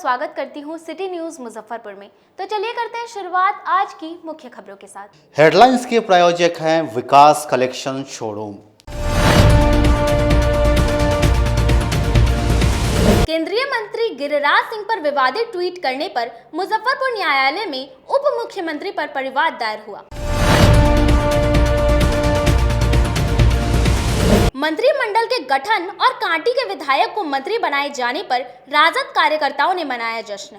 स्वागत करती हूं सिटी न्यूज मुजफ्फरपुर में। तो चलिए करते हैं शुरुआत आज की मुख्य खबरों के साथ। हेडलाइंस के प्रायोजक हैं विकास कलेक्शन शोरूम। केंद्रीय मंत्री गिरिराज सिंह पर विवादित ट्वीट करने पर मुजफ्फरपुर न्यायालय में उप मुख्यमंत्री पर परिवाद दायर हुआ। मंत्रिमंडल के गठन और कांटी के विधायक को मंत्री बनाए जाने पर राजद कार्यकर्ताओं ने मनाया जश्न।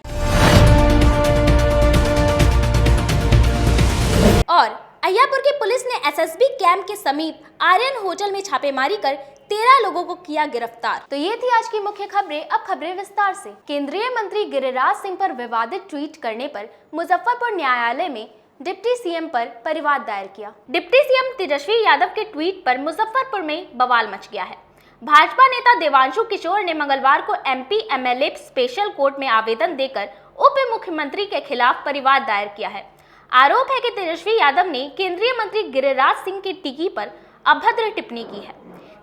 और अय्यापुर की पुलिस ने एसएसबी कैंप के समीप आर्यन होटल में छापेमारी कर 13 लोगों को किया गिरफ्तार। तो ये थी आज की मुख्य खबरें। अब खबरें विस्तार से। केंद्रीय मंत्री गिरिराज सिंह पर विवादित ट्वीट करने पर मुजफ्फरपुर न्यायालय में डिप्टी सीएम पर परिवाद दायर किया। डिप्टी सीएम तेजस्वी यादव के ट्वीट पर मुजफ्फरपुर में बवाल मच गया है। भाजपा नेता देवांशु किशोर ने मंगलवार को एमपी एमएलए स्पेशल कोर्ट में आवेदन देकर उप मुख्यमंत्री के खिलाफ परिवाद दायर किया है। आरोप है कि तेजस्वी यादव ने केंद्रीय मंत्री गिरिराज सिंह की टिक्की पर अभद्र टिप्पणी की है।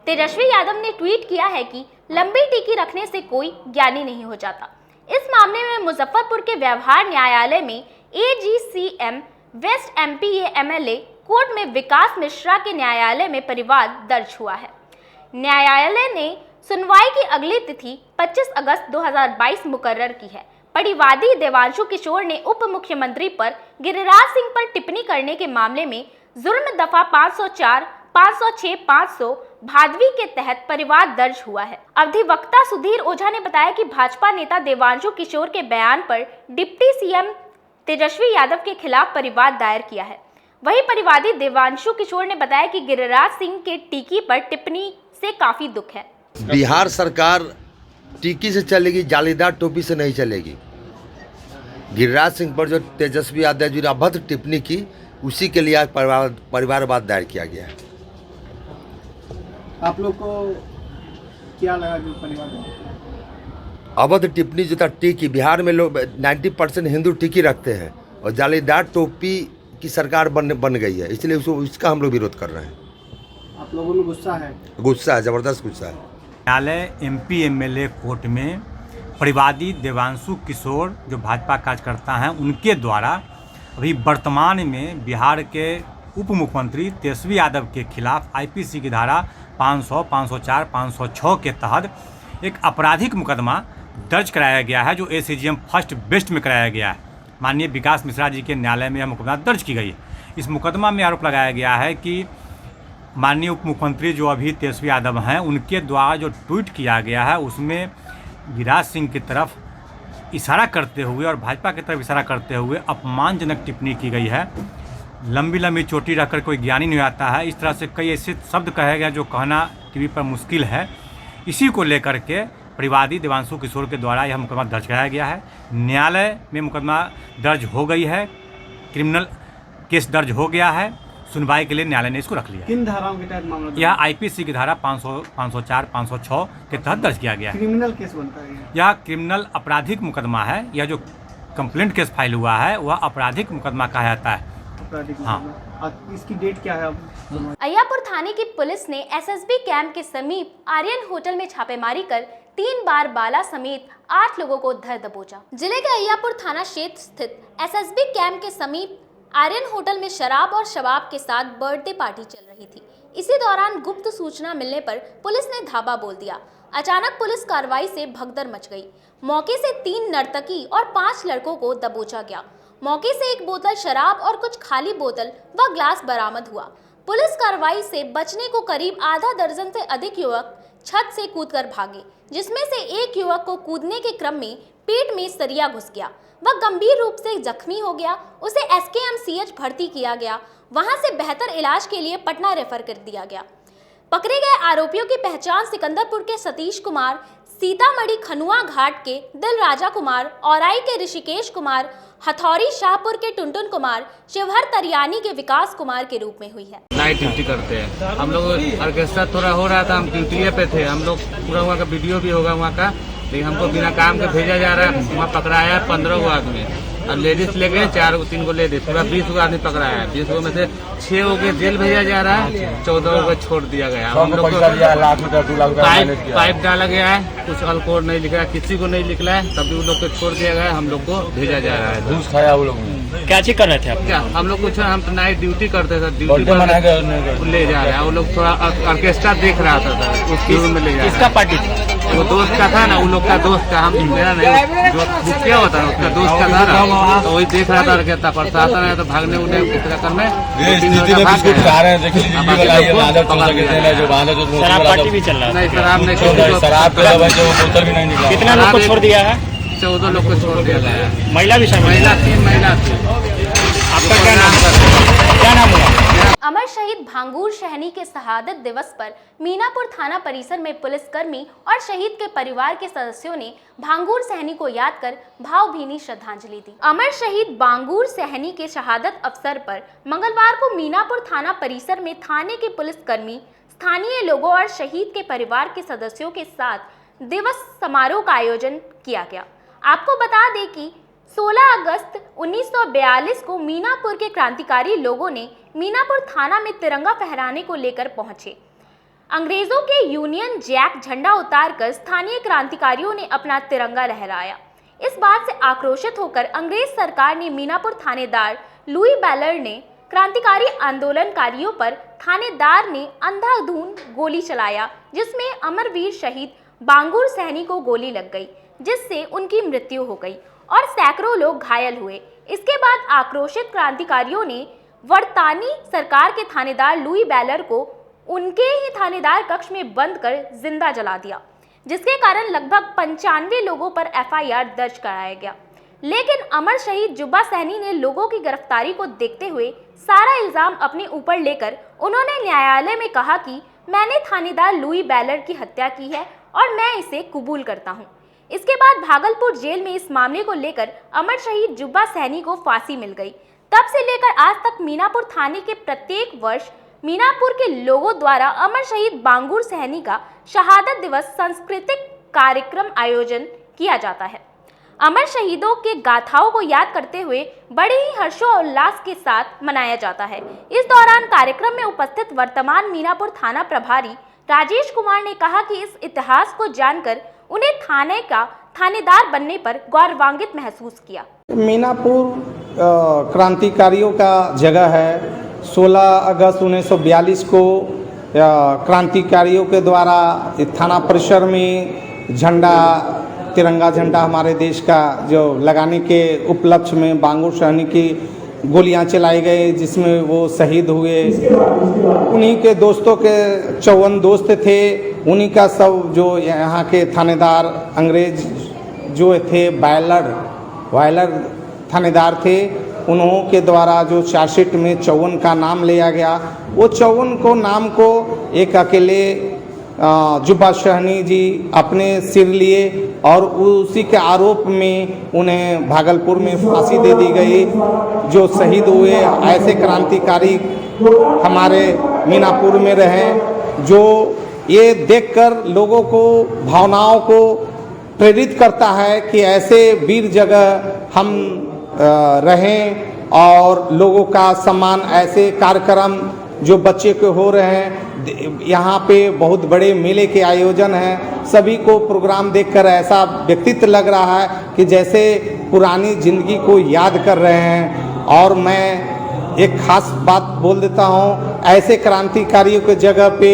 तेजस्वी यादव ने ट्वीट किया है कि लंबी टिक्की रखने से कोई ज्ञानी नहीं हो जाता। इस मामले में मुजफ्फरपुर के व्यवहार न्यायालय में एजीसीएम वेस्ट एमपी एमएलए कोर्ट में विकास मिश्रा के न्यायालय में परिवाद दर्ज हुआ है। न्यायालय ने सुनवाई की अगली तिथि 25 अगस्त 2022 मुकर्रर की है। परिवादी देवांशु किशोर ने उप मुख्यमंत्री पर गिरिराज सिंह पर टिप्पणी करने के मामले में जुर्म दफा 504, 506, 500 भादवी के तहत परिवाद दर्ज हुआ है। अधिवक्ता सुधीर ओझा ने बताया कि भाजपा नेता देवांशु किशोर के बयान पर डिप्टी सीएम तेजस्वी यादव के खिलाफ परिवाद दायर किया है। वहीं परिवादी देवांशु किशोर ने बताया कि गिरिराज सिंह के टिक्की पर टिप्पणी से काफी दुख है। बिहार सरकार टिक्की से चलेगी, जालीदार टोपी से नहीं चलेगी। गिरिराज सिंह पर जो तेजस्वी यादव जी ने अभद्र टिप्पणी की, उसी के लिए परिवारवाद दायर किया गया है। आप लोग को क्या लगा कि परिवार अभद्र टिप्पणी जो था टिक्की, बिहार में लोग 90% हिंदू टिक्की रखते हैं और जालीदार टोपी की सरकार बन गई है, इसलिए उसका हम लोग विरोध कर रहे हैं। आप लोगों में गुस्सा है? गुस्सा है, जबरदस्त गुस्सा है। न्यायालय एमपी एमएलए कोर्ट में परिवादी देवांशु किशोर जो भाजपा कार्यकर्ता हैं, उनके द्वारा अभी वर्तमान में बिहार के उप मुख्यमंत्री तेजस्वी यादव के खिलाफ आईपीसी की धारा 500, 504, 506 के तहत एक आपराधिक मुकदमा दर्ज कराया गया है, जो एसीजीएम फर्स्ट बेस्ट में कराया गया है। माननीय विकास मिश्रा जी के न्यायालय में यह मुकदमा दर्ज की गई है। इस मुकदमा में आरोप लगाया गया है कि माननीय उप मुख्यमंत्री जो अभी तेजस्वी यादव हैं, उनके द्वारा जो ट्वीट किया गया है, उसमें गिरिराज सिंह की तरफ इशारा करते हुए और भाजपा की तरफ इशारा करते हुए अपमानजनक टिप्पणी की गई है। लंबी लंबी चोटी रखकर कोई ज्ञानी नहीं आता है, इस तरह से कई ऐसे शब्द कहे गए जो कहना टीवी पर मुश्किल है। इसी को लेकर के परिवादी देवांशु किशोर के द्वारा यह मुकदमा दर्ज कराया गया है। न्यायालय में मुकदमा दर्ज हो गई है, क्रिमिनल केस दर्ज हो गया है। सुनवाई के लिए न्यायालय ने इसको रख लिया। किन धाराओं के तहत मामला? यह आईपीसी की धारा 500, 504, 506 के तहत दर्ज किया गया है। क्रिमिनल केस बनता है? यह क्रिमिनल आपराधिक मुकदमा है। यह जो कंप्लेंट केस फाइल हुआ है वह आपराधिक मुकदमा कहा जाता है। हाँ। इसकी डेट क्या है? अय्यापुर थाने की पुलिस ने एसएसबी कैंप के समीप आर्यन होटल में छापेमारी कर 3 बार बाला समेत 8 लोगों को धर दबोचा। जिले के अय्यापुर थाना क्षेत्र स्थित एसएसबी कैंप के समीप आर्यन होटल में शराब और शबाब के साथ बर्थडे पार्टी चल रही थी। इसी दौरान गुप्त सूचना मिलने पर पुलिस ने धावा बोल दिया। अचानक पुलिस कार्रवाई से भगदड़ मच गई। मौके से 3 नर्तकी और 5 लड़कों को दबोचा गया। मौके से 1 बोतल शराब और कुछ खाली बोतल व ग्लास बरामद हुआ। पुलिस कार्रवाई से बचने को करीब आधा दर्जन से अधिक युवक छत से कूदकर भागे, जिसमें से एक युवक को कूदने के क्रम में पेट में सरिया घुस गया। वह गंभीर रूप से जख्मी हो गया। उसे एसकेएमसीएच भर्ती किया गया। वहां से बेहतर इलाज के लिए पटना रेफर कर दिया गया। पकड़े गए आरोपियों की पहचान सिकंदरपुर के सतीश कुमार, सीतामढ़ी खनुआ घाट के दिल राजा कुमार, औराई के ऋषिकेश कुमार, हथौड़ी शाहपुर के टुनटुन कुमार, शिवहर तरियानी के विकास कुमार के रूप में हुई है। नाइट ड्यूटी करते हैं हम लोग। ऑर्केस्ट्रा थोड़ा हो रहा था, हम ड्यूटी पे थे। हम लोग पूरा वहाँ का वीडियो भी होगा वहाँ का, लेकिन हमको बिना काम के भेजा जा रहा है। वहाँ पकड़ाया 15 आदमी। अब लेडीज ले गए 3 गो लेडीज, पूरा 20 गो आदमी पकड़ा है। 20 गो में से 6 गो के जेल भेजा जा रहा है, 14 गो छोड़ दिया गया। हम लोग को पाइप डाला गया है, कुछ अल्कोहल नहीं लिखा है, किसी को नहीं लिखा है, तभी उन लोग को छोड़ दिया गया। हम लोग को भेजा जा रहा है। घूस खाया वो लोग क्या चीज कर रहे थे आप? क्या हम लोग कुछ हम तो नाइट ड्यूटी करते थे, ड्यूटी पर ले जा रहा है। वो लोग थोड़ा ऑर्केस्ट्रा देख रहा था, उसकी में ले जा रहा है। किसका पार्टी था? वो दोस्त का था ना, उन लोग का दोस्त का, हम मेरा नहीं, जो बुक किया होता है उसका दोस्त का था ना, तो वही देख रहा था। कहता प्रशासन है तो भागने उठे चक्कर में शराब पार्टी भी चल रहा नहीं, शराब नहीं, कितना लोग को छोड़ दिया है? 14 लोग को छोड़ दिया गया है। महिला भी शामिल? 3 महिला थी। आपका क्या नाम हुआ? अमर शहीद भांगूर सहनी के शहादत दिवस पर मीनापुर थाना परिसर में पुलिसकर्मी और शहीद के परिवार के सदस्यों ने भांगूर सहनी को याद कर भावभीनी श्रद्धांजलि दी। अमर शहीद भांगूर सहनी के शहादत अवसर पर मंगलवार को मीनापुर थाना परिसर में थाने के पुलिसकर्मी, स्थानीय लोगों और शहीद के परिवार के सदस्यों के साथ दिवस समारोह का आयोजन किया गया। आपको बता दें कि 16 अगस्त 1942 को मीनापुर के क्रांतिकारी लोगों ने मीनापुर थाना में तिरंगा फहराने को लेकर पहुंचे। अंग्रेजों के यूनियन जैक झंडा उतारकर स्थानीय क्रांतिकारियों ने अपना तिरंगा लहराया। इस बात से आक्रोशित होकर अंग्रेज सरकार ने मीनापुर थानेदार लुई बैलर ने क्रांतिकारी आंदोलनकारियों पर थानेदार ने अंधाधुंध गोली चलाया, जिसमें अमरवीर शहीद भांगूर सहनी को गोली लग गई, जिससे उनकी मृत्यु हो गई और सैकड़ों लोग घायल हुए। इसके बाद आक्रोशित क्रांतिकारियों ने वर्तानी सरकार के थानेदार लुई बैलर को उनके ही थानेदार कक्ष में बंद कर जिंदा जला दिया, जिसके कारण लगभग 95 लोगों पर FIR दर्ज कराया गया। लेकिन अमर शहीद जुब्बा सहनी ने लोगों की गिरफ्तारी को देखते हुए सारा इल्जाम अपने ऊपर लेकर उन्होंने न्यायालय में कहा कि मैंने थानेदार लुई बैलर की हत्या की है और मैं इसे कबूल करता हूं। इसके बाद भागलपुर जेल में इस मामले को लेकर अमर शहीद जुब्बा सहनी को फांसी मिल गई। तब से लेकर आज तक मीनापुर थाने के प्रत्येक वर्ष मीनापुर के लोगों द्वारा अमर शहीद भांगूर सहनी का शहादत दिवस सांस्कृतिक कार्यक्रम आयोजन किया जाता है। अमर शहीदों के गाथाओं को याद करते हुए बड़े ही हर्षोल्लास के साथ मनाया जाता है। इस दौरान कार्यक्रम में उपस्थित वर्तमान मीनापुर थाना प्रभारी राजेश कुमार ने कहा कि इस इतिहास को जानकर उन्हें थाने का थानेदार बनने पर गौरवान्वित महसूस किया। मीनापुर क्रांतिकारियों का जगह है। 16 अगस्त 1942 को क्रांतिकारियों के द्वारा थाना परिसर में तिरंगा झंडा हमारे देश का जो लगाने के उपलक्ष्य में भांगूर सहनी की गोलियां चलाई गई, जिसमें वो शहीद हुए। उन्हीं के दोस्तों के 54 दोस्त थे, उन्हीं का सब जो यहाँ के थानेदार अंग्रेज जो थे वायलर थानेदार थे, उन्हों के द्वारा जो चार्जशीट में 54 का नाम लिया गया, वो 54 को नाम को एक अकेले जुब्बा सहनी जी अपने सिर लिए और उसी के आरोप में उन्हें भागलपुर में फांसी दे दी गई। जो शहीद हुए ऐसे क्रांतिकारी हमारे मीनापुर में रहे, जो ये देखकर लोगों को भावनाओं को प्रेरित करता है कि ऐसे वीर जगह हम रहें और लोगों का सम्मान। ऐसे कार्यक्रम जो बच्चे के हो रहे हैं, यहाँ पे बहुत बड़े मेले के आयोजन हैं, सभी को प्रोग्राम देखकर ऐसा व्यक्तित्व लग रहा है कि जैसे पुरानी जिंदगी को याद कर रहे हैं। और मैं एक खास बात बोल देता हूँ, ऐसे क्रांतिकारियों के जगह पे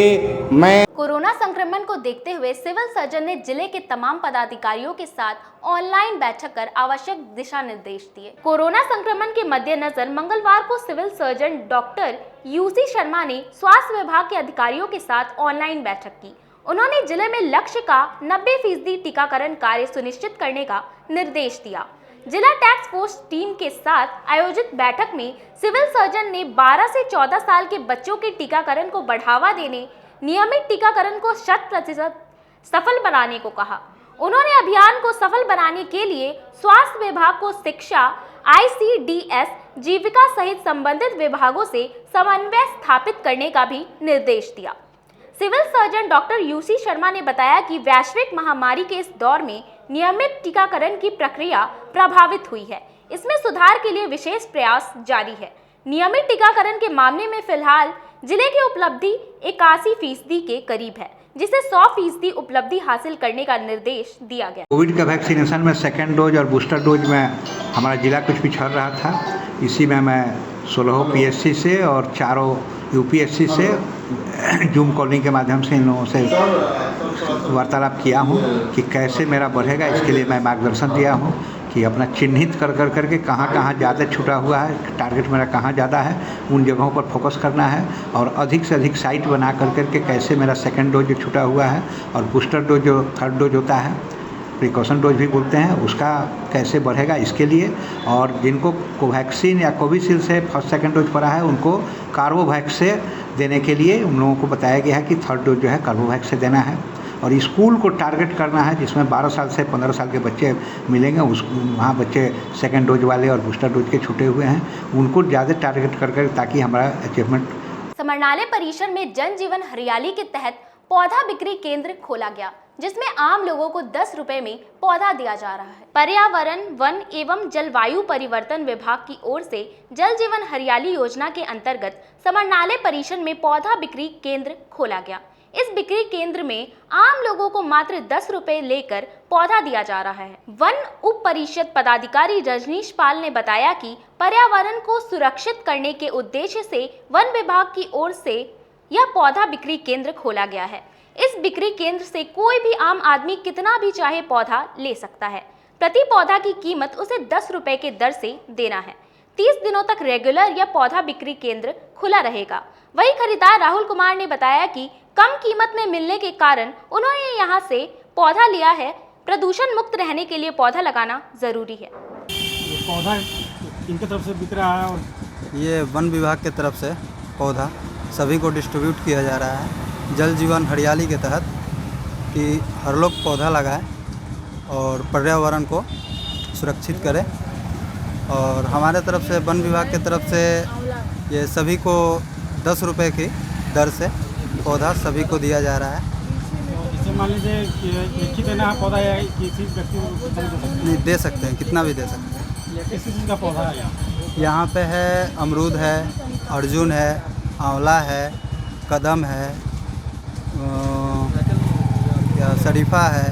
मैं कोरोना संक्रमण को देखते हुए सिविल सर्जन ने जिले के तमाम पदाधिकारियों के साथ ऑनलाइन बैठक कर आवश्यक दिशा निर्देश दिए। कोरोना संक्रमण के मद्देनजर मंगलवार को civil surgeon doctor UC Sharma ने स्वास्थ्य विभाग के अधिकारियों के साथ ऑनलाइन बैठक की। उन्होंने जिले में लक्ष्य का 90% टीकाकरण कार्य सुनिश्चित करने का निर्देश दिया। जिला टास्क फोर्स टीम के साथ आयोजित बैठक में सिविल सर्जन ने 12 से 14 साल के बच्चों के टीकाकरण को बढ़ावा देने, नियमित टीकाकरण को 100% सफल बनाने को कहा। उन्होंने अभियान को सफल बनाने के लिए स्वास्थ्य विभाग को शिक्षा, ICDS, जीविका सहित संबंधित विभागों से समन्वय स्थापित करने का भी निर्देश दिया। Civil surgeon doctor UC Sharma ने बताया कि वैश्विक महामारी के इस दौर में नियमित टीकाकरण की प्रक्रिया प्रभावित हुई है। इसमें सुधार के लिए विशेष प्रयास जारी है। नियमित टीकाकरण के मामले में फिलहाल जिले की उपलब्धि 81% के करीब है, जिसे 100% उपलब्धि हासिल करने का निर्देश दिया गया। कोविड का वैक्सीनेशन में सेकेंड डोज और बूस्टर डोज में हमारा जिला कुछ पिछड़ रहा था। इसी में मैं 16 पीएससी से और 4 यूपीएससी से जूम कॉलिंग के माध्यम से इन लोगों से वार्तालाप किया हूँ कि कैसे मेरा बढ़ेगा। इसके लिए मैं मार्गदर्शन दिया हूँ कि अपना चिन्हित कर करके कहाँ ज़्यादा छूटा हुआ है, टारगेट मेरा कहाँ ज़्यादा है, उन जगहों पर फोकस करना है और अधिक से अधिक साइट बना करके कैसे मेरा सेकंड डोज जो छूटा हुआ है और बूस्टर डोज जो थर्ड डोज होता है, प्रिकॉशन डोज भी बोलते हैं, उसका कैसे बढ़ेगा इसके लिए। और जिनको कोवैक्सीन या कोविशील्ड से फर्स्ट सेकंड डोज पड़ा है उनको कार्बोवैक्स से देने के लिए उन लोगों को बताया गया है कि थर्ड डोज जो है कार्बोवैक्स से देना है। और स्कूल को टारगेट करना है जिसमें 12 साल से 15 साल के बच्चे मिलेंगे, वहाँ बच्चे सेकंड डोज वाले और बूस्टर डोज के छूटे हुए हैं, उनको ज़्यादा टारगेट कर ताकि हमारा अचीवमेंट। समरनाले परिसर में जन जीवन हरियाली के तहत पौधा बिक्री केंद्र खोला गया, जिसमें आम लोगों को 10 रुपए में पौधा दिया जा रहा है। पर्यावरण, वन एवं जलवायु परिवर्तन विभाग की ओर से जल जीवन हरियाली योजना के अंतर्गत समरनाले परिसर में पौधा बिक्री केंद्र खोला गया। इस बिक्री केंद्र में आम लोगों को मात्र 10 रुपए लेकर पौधा दिया जा रहा है। वन उप परिषद पदाधिकारी रजनीश पाल ने बताया कि पर्यावरण को सुरक्षित करने के उद्देश्य से वन विभाग की ओर से यह पौधा बिक्री केंद्र खोला गया है। इस बिक्री केंद्र से कोई भी आम आदमी कितना भी चाहे पौधा ले सकता है। प्रति पौधा की कीमत उसे 10 रुपए के दर से देना है। 30 दिनों तक रेगुलर या पौधा बिक्री केंद्र खुला रहेगा। वही खरीदार राहुल कुमार ने बताया कि कम कीमत में मिलने के कारण उन्होंने यहां से पौधा लिया है। प्रदूषण मुक्त रहने के लिए पौधा लगाना जरूरी है। पौधा इनकी तरफ से बिक रहा है और ये वन विभाग की तरफ से पौधा सभी को डिस्ट्रीब्यूट किया जा रहा है जल जीवन हरियाली के तहत, कि हर लोग पौधा लगाएं और पर्यावरण को सुरक्षित करें। और हमारे तरफ से वन विभाग की तरफ से ये सभी को 10 रुपए की दर से पौधा सभी को दिया जा रहा है। इसे मान लीजिए एक ही देना है पौधा या किसी व्यक्ति को नहीं दे सकते हैं, कितना भी दे सकते हैं। किस चीज़ का पौधा है यहाँ पे है अमरूद है, अर्जुन है, आंवला है, कदम है, क्या शरीफा है।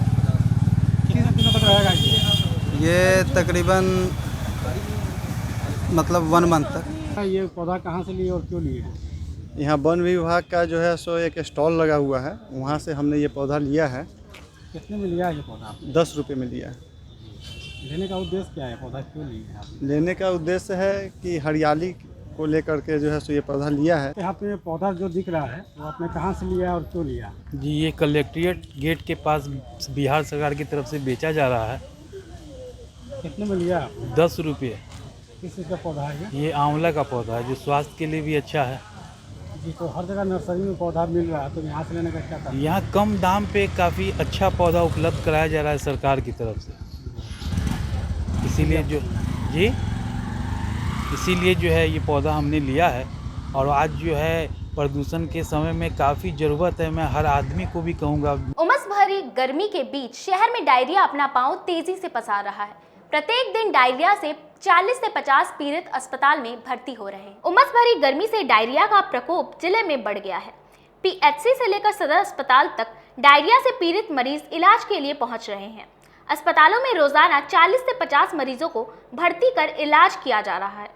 कितने दिनों तक रहेगा ये तकरीबन मतलब 1 मंथ तक। ये पौधा कहाँ से लिए और क्यों लिए? यहाँ वन विभाग का जो है सो एक स्टॉल लगा हुआ है, वहाँ से हमने ये पौधा लिया है। कितने में लिया है ये पौधा? 10 रुपये में लिया है। लेने का उद्देश्य क्या है? पौधा क्यों लिए आपने? लेने का उद्देश्य है कि हरियाली को लेकर के जो है सो ये पौधा लिया है। यहाँ पे पौधा जो दिख रहा है वो आपने कहाँ से लिया और क्यों लिया? जी, ये कलेक्ट्रेट गेट के पास बिहार सरकार की तरफ से बेचा जा रहा है। कितने में लिया आपने? 10 रुपये। किस चीज़ का पौधा है ये आंवला का पौधा है जो स्वास्थ्य के लिए भी अच्छा है। जी, तो हर जगह नर्सरी में पौधा मिल रहा है, तो यहाँ से लेने का क्या था? यहाँ कम दाम पे काफ़ी अच्छा पौधा उपलब्ध कराया जा रहा है सरकार की तरफ से, इसीलिए जो है ये पौधा हमने लिया है। और आज जो है प्रदूषण के समय में काफ़ी ज़रूरत है। मैं हर आदमी को भी कहूँगा। उमस भरी गर्मी के बीच शहर में डायरिया अपना पांव तेजी से पसार रहा है। प्रत्येक दिन डायरिया से 40 से 50 पीड़ित अस्पताल में भर्ती हो रहे हैं। उमस भरी गर्मी से डायरिया का प्रकोप जिले में बढ़ गया है। पीएचसी से लेकर सदर अस्पताल तक डायरिया से पीड़ित मरीज इलाज के लिए पहुंच रहे हैं। अस्पतालों में रोजाना 40 से 50 मरीजों को भर्ती कर इलाज किया जा रहा है।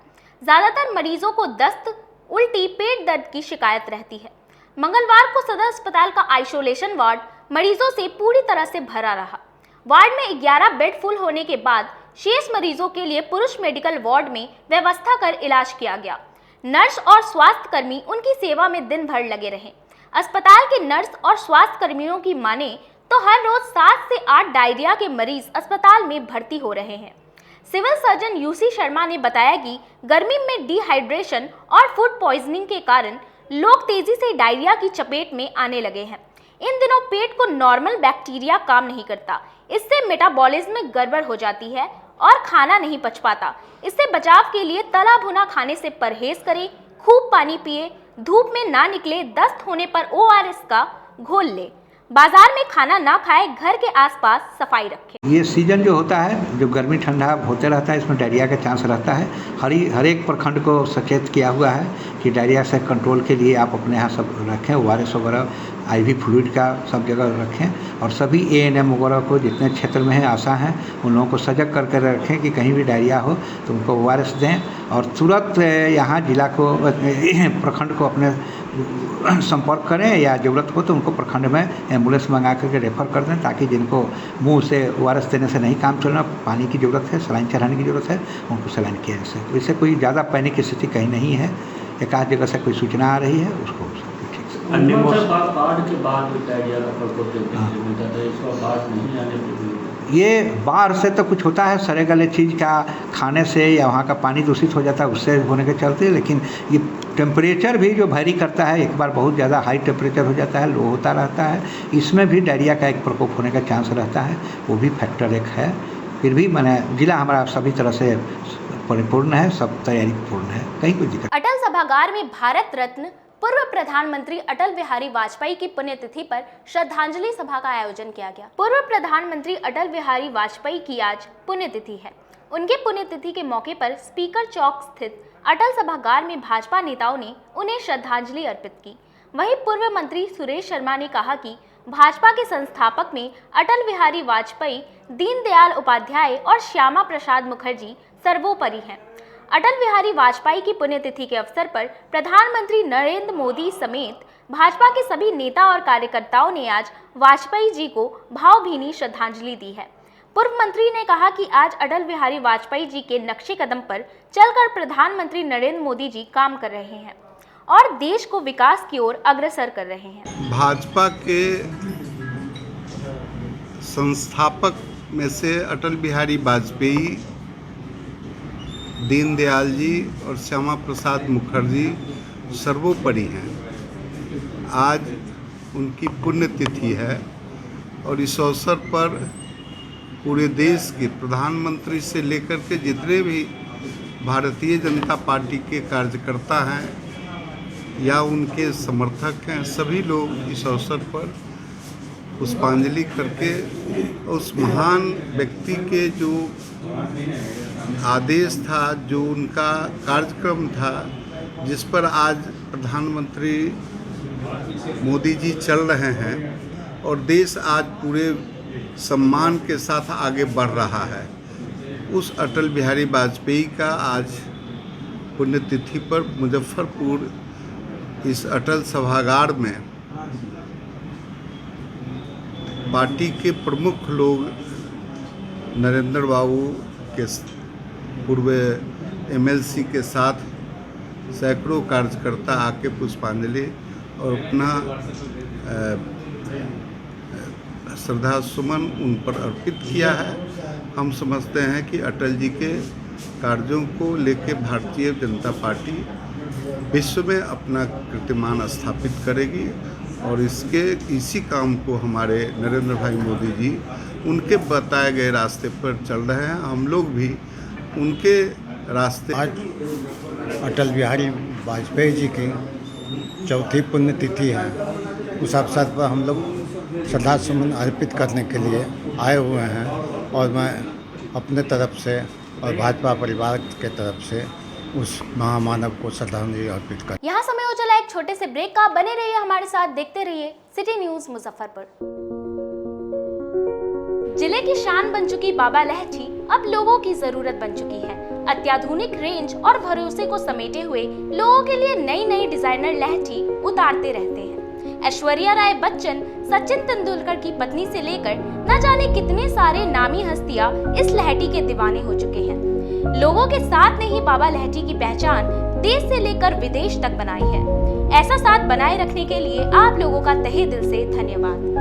ज्यादातर मरीजों को दस्त, उल्टी, पेट दर्द की शिकायत रहती है। मंगलवार को सदर अस्पताल का आइसोलेशन वार्ड मरीजों से पूरी तरह से भरा रहा। वार्ड में 11 बेड फुल होने के बाद शेष मरीजों के लिए पुरुष मेडिकल वार्ड में व्यवस्था कर इलाज किया गया। नर्स और स्वास्थ्य कर्मी उनकी सेवा में दिन भर लगे रहे। अस्पताल के नर्स और स्वास्थ्य कर्मियों की माने तो हर रोज 7 से 8 डायरिया के मरीज अस्पताल में भर्ती हो रहे हैं। सिविल सर्जन यूसी शर्मा ने बताया कि गर्मी में डिहाइड्रेशन और फूड पॉइजनिंग के कारण लोग तेजी से डायरिया की चपेट में आने लगे हैं। इन दिनों पेट को नॉर्मल बैक्टीरिया काम नहीं करता, इससे मेटाबॉलिज्म में गड़बड़ हो जाती है और खाना नहीं पच पाता। इससे बचाव के लिए तला भुना खाने से परहेज करें, खूब पानी पिए, धूप में ना निकले, दस्त होने पर ORS का घोल ले। बाजार में खाना ना खाए, घर के आसपास सफाई रखें। ये सीजन जो होता है, जो गर्मी ठंडा होते रहता है, इसमें डायरिया का चांस रहता है। हर एक प्रखंड को सचेत किया हुआ है कि डायरिया से कंट्रोल के लिए आप अपने यहाँ सब रखें, ORS वगैरह, IV फ्लूइड का सब जगह रखें। और सभी ANM वगैरह को जितने क्षेत्र में है आशा हैं, उन लोगों को सजग करके रखें कि कहीं भी डायरिया हो तो उनको ORS दें और तुरंत यहाँ जिला को, प्रखंड को अपने संपर्क करें, या ज़रूरत हो तो उनको प्रखंड में एम्बुलेंस मंगा करके रेफ़र कर दें, ताकि जिनको मुंह से ORS देने से नहीं काम चलना, पानी की ज़रूरत है, सलाइन चढ़ाने की ज़रूरत है, उनको सलाइन किया जा सके। तो इससे कोई ज़्यादा पैनिक की स्थिति कहीं नहीं है। एक आध जगह से कोई सूचना आ रही है, उसको ठीक से बाढ़ के बाद डायरिया का प्रकोप देखने को मिलता था, इसका बाढ़ नहीं आने पर ये बाढ़ से तो कुछ होता है, सड़े गले चीज़ का खाने से या वहाँ का पानी दूषित हो जाता है, उससे होने के चलते। लेकिन ये टेम्परेचर भी जो वैरी करता है, एक बार बहुत ज़्यादा हाई टेम्परेचर हो जाता है, लो होता रहता है, इसमें भी डायरिया का एक प्रकोप होने का चांस रहता है, वो भी फैक्टर एक है। फिर भी मैंने जिला हमारा सभी तरह से परिपूर्ण है, सब तैयारी पूर्ण है, कहीं कोई दिक्कत। अटल सभागार में भारत रत्न पूर्व प्रधानमंत्री अटल बिहारी वाजपेयी की पुण्यतिथि पर श्रद्धांजलि सभा का आयोजन किया गया। पूर्व प्रधानमंत्री अटल बिहारी वाजपेयी की आज पुण्यतिथि है। उनके पुण्यतिथि के मौके पर स्पीकर चौक स्थित अटल सभागार में भाजपा नेताओं ने उन्हें श्रद्धांजलि अर्पित की। वहीं पूर्व मंत्री सुरेश शर्मा ने कहा कि भाजपा के संस्थापक में अटल बिहारी वाजपेयी, दीनदयाल उपाध्याय और श्यामा प्रसाद मुखर्जी सर्वोपरि हैं। अटल बिहारी वाजपेयी की पुण्यतिथि के अवसर पर प्रधानमंत्री नरेंद्र मोदी समेत भाजपा के सभी नेता और कार्यकर्ताओं ने आज वाजपेयी जी को भावभीनी श्रद्धांजलि दी है। पूर्व मंत्री ने कहा कि आज अटल बिहारी वाजपेयी जी के नक्शे कदम पर चलकर प्रधानमंत्री नरेंद्र मोदी जी काम कर रहे हैं और देश को विकास की ओर अग्रसर कर रहे हैं। भाजपा के संस्थापक में से अटल बिहारी वाजपेयी, दीनदयाल जी और श्यामा प्रसाद मुखर्जी सर्वोपरि हैं। आज उनकी पुण्यतिथि है और इस अवसर पर पूरे देश के प्रधानमंत्री से लेकर के जितने भी भारतीय जनता पार्टी के कार्यकर्ता हैं या उनके समर्थक हैं, सभी लोग इस अवसर पर पुष्पांजलि करके उस महान व्यक्ति के जो आदेश था, जो उनका कार्यक्रम था, जिस पर आज प्रधानमंत्री मोदी जी चल रहे हैं और देश आज पूरे सम्मान के साथ आगे बढ़ रहा है, उस अटल बिहारी वाजपेयी का आज पुण्यतिथि पर मुजफ्फरपुर इस अटल सभागार में पार्टी के प्रमुख लोग, नरेंद्र बाबू के पूर्व MLC के साथ सैकड़ों कार्यकर्ता आके पुष्पांजलि और अपना श्रद्धा सुमन उन पर अर्पित किया है। हम समझते हैं कि अटल जी के कार्यों को लेकर भारतीय जनता पार्टी विश्व में अपना कीर्तिमान स्थापित करेगी और इसी काम को हमारे नरेंद्र भाई मोदी जी उनके बताए गए रास्ते पर चल रहे हैं। हम लोग भी उनके रास्ते। आज अटल बिहारी वाजपेयी जी की चौथी पुण्यतिथि है। उस अवसर पर हम लोग श्रद्धा सुमन अर्पित करने के लिए आए हुए हैं और मैं अपने तरफ से और भाजपा परिवार के तरफ से उस महामानव को श्रद्धांजलि अर्पित कर। यहाँ समय हो चला एक छोटे से ब्रेक का। बने रहिए हमारे साथ, देखते रहिए सिटी न्यूज मुजफ्फरपुर। जिले की शान बन चुकी बाबा लहठी अब लोगों की जरूरत बन चुकी है। अत्याधुनिक रेंज और भरोसे को समेटे हुए लोगों के लिए नई नई डिजाइनर लहठी उतारते रहते हैं। ऐश्वर्या राय बच्चन, सचिन तेंदुलकर की पत्नी से लेकर न जाने कितने सारे नामी हस्तियां इस लहठी के दीवाने हो चुके हैं। लोगों के साथ ने ही बाबा लहठी की पहचान देश से लेकर विदेश तक बनाई है। ऐसा साथ बनाए रखने के लिए आप लोगों का तहे दिल से धन्यवाद।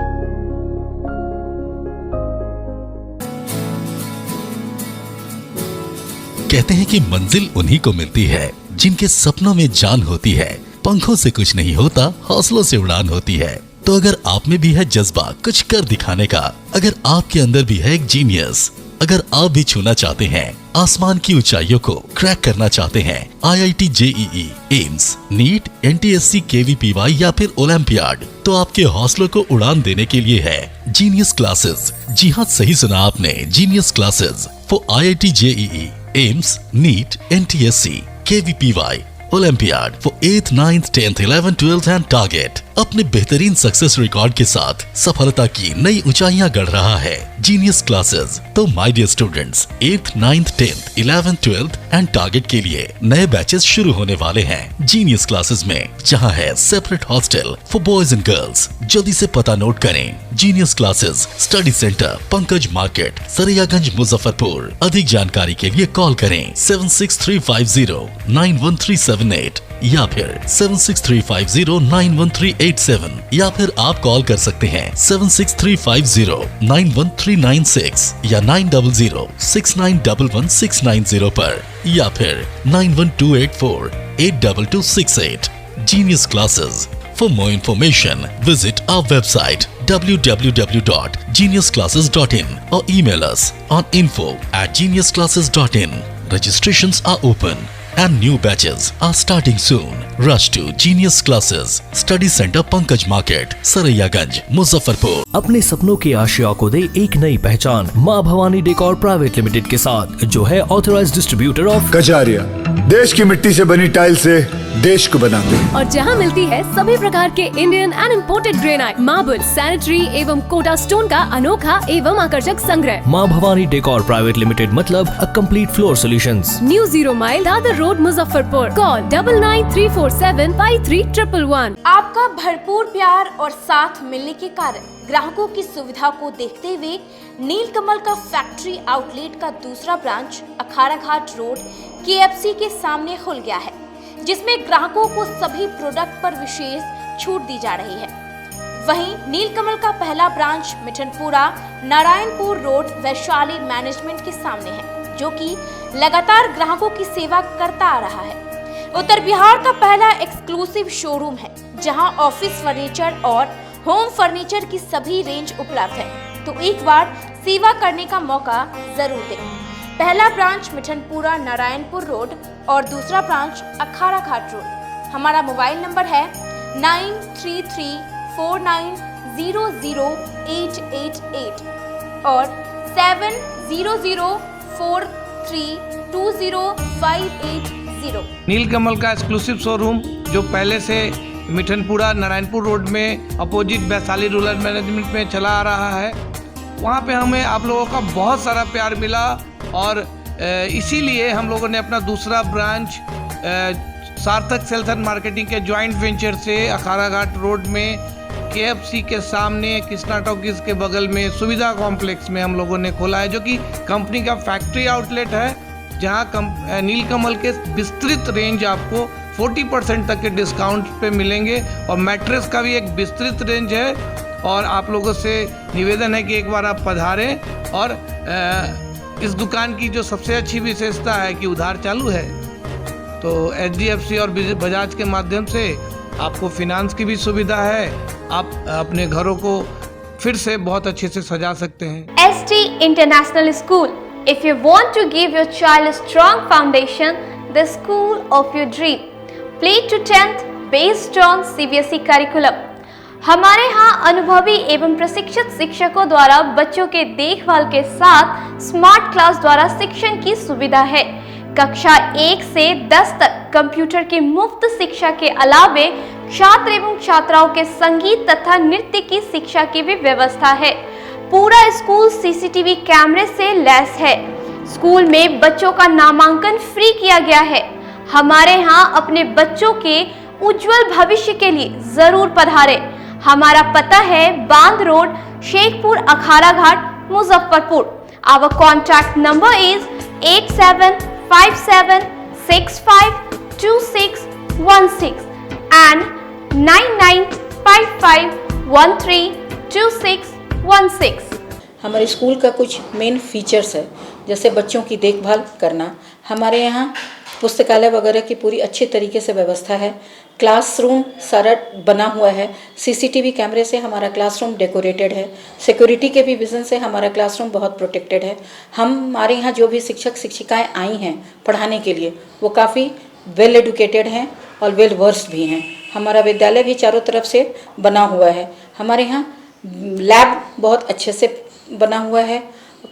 कहते हैं कि मंजिल उन्हीं को मिलती है जिनके सपनों में जान होती है। पंखों से कुछ नहीं होता, हौसलों से उड़ान होती है। तो अगर आप में भी है जज्बा कुछ कर दिखाने का, अगर आपके अंदर भी है एक जीनियस, अगर आप भी छूना चाहते हैं आसमान की ऊंचाइयों को, क्रैक करना चाहते हैं IIT JEE, AIIMS, NEET, NTSC, KVPY या फिर ओलंपियाड, तो आपके हौसलों को उड़ान देने के लिए है जीनियस क्लासेस। जी हाँ, सही सुना आपने, genius classes for IIT JEE, AIIMS, NEET, NTSC, KVPY, olympiad for 8th, 9th, 10th, 11th, 12th and target. अपने बेहतरीन सक्सेस रिकॉर्ड के साथ सफलता की नई ऊंचाइयां गढ़ रहा है जीनियस क्लासेस। तो my dear students, 8th, 9th, 10th, 11th, 12th and target के लिए नए बैचेस शुरू होने वाले हैं जीनियस क्लासेस में, जहां है separate hostel for boys and girls. जल्दी से पता नोट करें, genius classes, study centre, Pankaj market, Saraiyaganj, Muzaffarpur. अधिक जानकारी के लिए कॉल करें 7635091378 या फिर 7635091387 या फिर आप कॉल कर सकते हैं 7635091396 या 9006911690 पर या फिर 9128482268। Genius Classes. For more information, visit our website www.geniusclasses.in or email us on info@geniusclasses.in. Registrations are open and new batches are starting soon. Rush to Genius Classes, Study Center, Pankaj Market, Saraiyaganj, Muzaffarpur. अपने सपनों की आशिया को दे एक नई पहचान माँ Bhavani decor private limited के साथ, जो है ऑथराइज्ड डिस्ट्रीब्यूटर ऑफ कजारिया। देश की मिट्टी से बनी टाइल से देश को बनाते हैं। और जहां मिलती है सभी प्रकार के Indian and imported granite, marble, sanitary एवं कोटा स्टोन का अनोखा एवं आकर्षक संग्रह। माँ भवानी डेकोर प्राइवेट लिमिटेड मतलब a complete floor solutions. New 0 mile Dadar road, Muzaffarpur. Call 9934753111। आपका भरपूर प्यार और साथ मिलने के कारण ग्राहकों की सुविधा को देखते हुए नीलकमल का फैक्ट्री आउटलेट का दूसरा ब्रांच अखाड़ा घाट रोड KFC के सामने खुल गया है, जिसमें ग्राहकों को सभी प्रोडक्ट पर विशेष छूट दी जा रही है। वहीं नीलकमल का पहला branch Mithanpura Narayanpur road Vaishali management के सामने है, जो कि लगातार ग्राहकों की सेवा करता आ रहा है। उत्तर बिहार का पहला एक्सक्लूसिव शोरूम है, जहां ऑफिस फर्नीचर और होम फर्नीचर की सभी रेंज उपलब्ध है, तो एक बार सेवा करने का मौका जरूर दें। पहला ब्रांच मिठनपुरा नारायणपुर रोड और दूसरा ब्रांच अखाड़ा घाट रोड। हमारा मोबाइल नंबर है 9334900888 और 7004320580। नीलकमल का एक्सक्लूसिव शोरूम जो पहले से मिठनपुरा नारायणपुर रोड में अपोजिट वैशाली रूरल मैनेजमेंट में चला आ रहा है, वहाँ पे हमें आप लोगों का बहुत सारा प्यार मिला और इसीलिए हम लोगों ने अपना दूसरा ब्रांच सार्थक सेल्स एंड मार्केटिंग के जॉइंट वेंचर से अखाड़ा घाट रोड में KFC के सामने कृष्णा टॉकीज के बगल में सुविधा कॉम्प्लेक्स में हम लोगों ने खोला है, जो कि कंपनी का फैक्ट्री आउटलेट है, जहां नीलकमल के विस्तृत रेंज आपको 40% तक के डिस्काउंट पे मिलेंगे और मैट्रेस का भी एक विस्तृत रेंज है। और आप लोगों से निवेदन है कि एक बार आप पधारें और इस दुकान की जो सबसे अच्छी विशेषता है कि उधार चालू है, तो HDFC और बजाज के माध्यम से आपको फिनांस की भी सुविधा है। आप अपने घरों को फिर से बहुत अच्छे से सजा सकते हैं। ST International School. If you want to give your child a strong foundation, the school of your dream. Play to 10th based on CBSE curriculum. हमारे यहाँ अनुभवी एवं प्रशिक्षित शिक्षकों द्वारा बच्चों के देखभाल के साथ स्मार्ट क्लास द्वारा शिक्षण की सुविधा है। कक्षा 1 से 10 तक कंप्यूटर की मुफ्त शिक्षा के अलावे छात्र एवं छात्राओं के संगीत तथा नृत्य की शिक्षा की भी व्यवस्था है। पूरा स्कूल CCTV कैमरे से लैस है। स्कूल में बच्चों का नामांकन फ्री किया गया है। हमारे यहाँ अपने बच्चों के उज्जवल भविष्य के लिए जरूर पधारें। हमारा पता है बांध road, Shekhpur, Akhara Ghat, Muzaffarpur. Our contact number is 8757652616 and 9955132616। हमारे स्कूल का कुछ मेन फीचर्स है, जैसे बच्चों की देखभाल करना। हमारे यहाँ पुस्तकालय वगैरह की पूरी अच्छी तरीके से व्यवस्था है। क्लासरूम सारा बना हुआ है, सीसीटीवी कैमरे से हमारा क्लासरूम डेकोरेटेड है, सिक्योरिटी के भी विजन से हमारा क्लासरूम बहुत प्रोटेक्टेड है। हमारे यहाँ जो भी शिक्षक शिक्षिकाएं आई हैं पढ़ाने के लिए वो काफ़ी वेल एडुकेटेड हैं और वेल वर्स्ड भी हैं। हमारा विद्यालय भी चारों तरफ से बना हुआ है। हमारे यहाँ लैब बहुत अच्छे से बना हुआ है।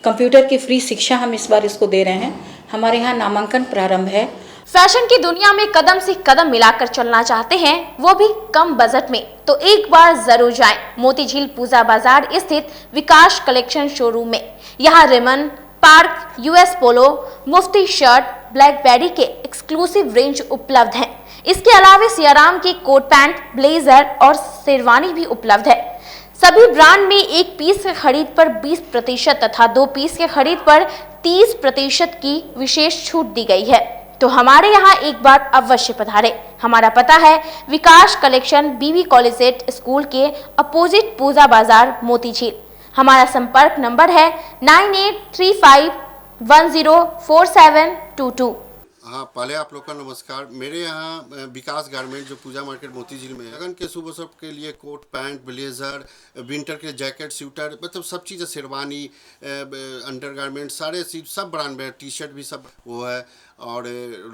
कंप्यूटर की फ्री शिक्षा हम इस बार इसको दे रहे हैं। हमारे यहाँ नामांकन प्रारंभ है। फैशन की दुनिया में कदम से कदम मिलाकर चलना चाहते हैं, वो भी कम बजट में, तो एक बार जरूर जाएं मोतीझील पूजा बाजार स्थित विकास कलेक्शन शोरूम में। यहाँ रेमन, पार्क, यूएस पोलो, मुफ्ती शर्ट, ब्लैकबेरी के एक्सक्लूसिव रेंज उपलब्ध हैं। इसके अलावा सियाराम के कोट पैंट, ब्लेजर और शेरवानी भी उपलब्ध है। सभी ब्रांड में 1 पीस के खरीद पर 20% तथा 2 पीस के खरीद पर 30% की विशेष छूट दी गई है। तो हमारे यहाँ एक बार अवश्य पधारें। हमारा पता है विकास कलेक्शन, बीवी कॉलेज स्कूल के अपोजिट पूजा बाजार, मोतीझील। हमारा संपर्क नंबर है 9835104722। हाँ, पहले आप लोग का नमस्कार। मेरे यहाँ विकास गारमेंट जो पूजा मार्केट मोतीझील में है, लगन के शुभ अवसर के लिए कोट पैंट, ब्लेजर, विंटर के जैकेट, स्वेटर, मतलब सब चीज़ें, शेरवानी, अंडर गारमेंट, सारे सब ब्रांड में, टी शर्ट भी सब वो है, और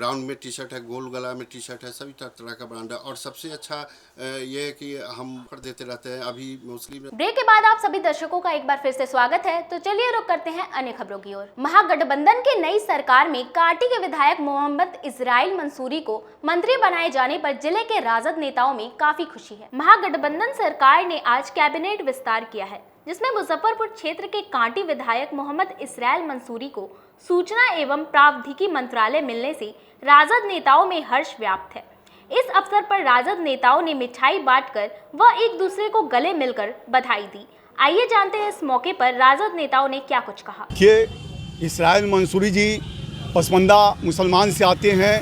राउंड में टी शर्ट है, गोल गला में टी शर्ट है, सभी तरह का ब्रांड है। और सबसे अच्छा ये है कि हम कर देते रहते हैं। अभी मोस्टली ब्रेक के बाद आप सभी दर्शकों का एक बार फिर से स्वागत है। तो चलिए रुक करते हैं अन्य खबरों की ओर। महागठबंधन के नई सरकार में काटी के विधायक मोहम्मद इस्राइल मंसूरी को मंत्री बनाए जाने पर जिले के राजद नेताओं में काफी खुशी है। महागठबंधन सरकार ने आज कैबिनेट विस्तार किया है, जिसमें मुजफ्फरपुर क्षेत्र के कांटी विधायक मोहम्मद इस्राइल मंसूरी को सूचना एवं प्रावधानिकी मंत्रालय मिलने से राजद नेताओं में हर्ष व्याप्त है। इस अवसर पर राजद नेताओं ने मिठाई बांटकर व एक दूसरे को गले मिलकर बधाई दी। आइए जानते हैं इस मौके पर राजद नेताओं ने क्या कुछ कहा। कि इस्राइल मंसूरी जी पसमंदा मुसलमान से आते हैं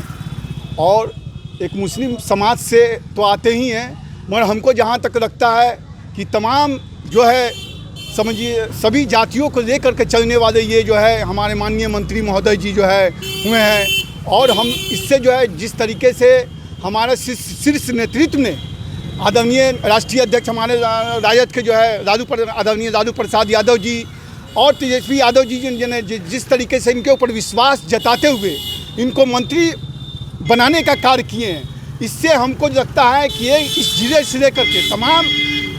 और एक मुस्लिम समाज से तो आते ही हैं, मगर हमको जहाँ तक लगता है कि तमाम जो है समझिए सभी जातियों को लेकर के चलने वाले ये जो है हमारे माननीय मंत्री महोदय जी जो है हुए हैं। और हम इससे जो है जिस तरीके से हमारे शीर्ष नेतृत्व ने आदरणीय राष्ट्रीय अध्यक्ष हमारे राजद के जो है आदरणीय लालू प्रसाद यादव जी और तेजस्वी यादव जी ने जिस तरीके से इनके ऊपर विश्वास जताते हुए इनको मंत्री बनाने का कार्य किए हैं, इससे हमको लगता है कि ये इस जिले से लेकर के तमाम